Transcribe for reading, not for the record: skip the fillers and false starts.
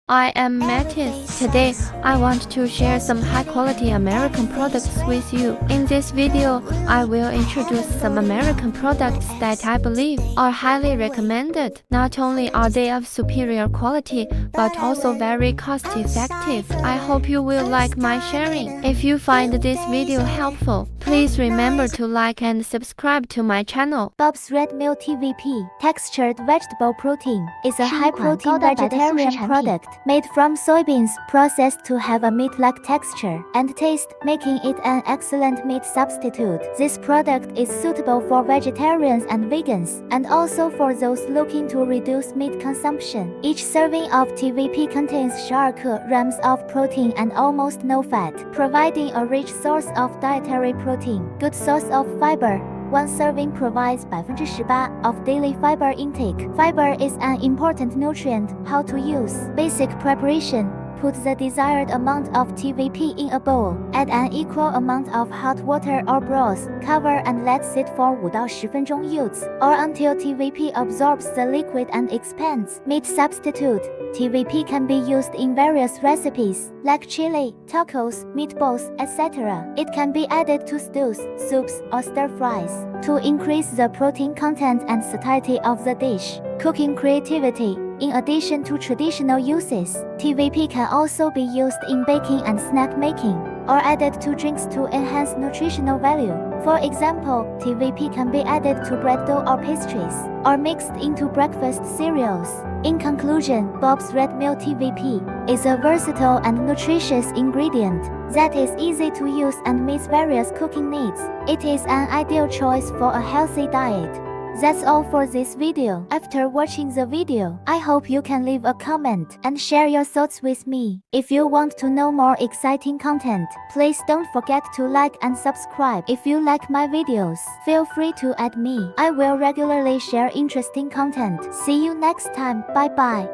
I am Mattis. Today, I want to share some high-quality American products with you. In this video, I will introduce some American products that I believe are highly recommended. Not only are they of superior quality, but also very cost-effective. I hope you will like my sharing. If you find this video helpful, please remember to like and subscribe to my channel. Bob's Red Mill TVP Textured Vegetable Protein is a high-protein vegetarian product made from soybeans processed to have a meat-like texture and taste, making it an excellent meat substitute. This product is suitable for vegetarians and vegans, and also for those looking to reduce meat consumption. Each serving of TVP contains 12 grams of protein and almost no fat, providing a rich source of dietary protein. Good source of fiber. One serving provides 18% of daily fiber intake. Fiber is an important nutrient. How to use. Basic preparation. Put the desired amount of TVP in a bowl. Add an equal amount of hot water or broth. Cover and let sit for 5 到10分钟 use, or until TVP absorbs the liquid and expands. Meat substitute. TVP can be used in various recipes, like chili, tacos, meatballs, etc. It can be added to stews, soups, or stir-fries to increase the protein content and satiety of the dish. Cooking creativity. In addition to traditional uses, TVP can also be used in baking and snack making, or added to drinks to enhance nutritional value. For example, TVP can be added to bread dough or pastries, or mixed into breakfast cereals. In conclusion, Bob's Red Mill TVP is a versatile and nutritious ingredient that is easy to use and meets various cooking needs. It is an ideal choice for a healthy diet. That's all for this video. After watching the video, I hope you can leave a comment and share your thoughts with me. If you want to know more exciting content, please don't forget to like and subscribe. If you like my videos, feel free to add me. I will regularly share interesting content. See you next time. Bye bye.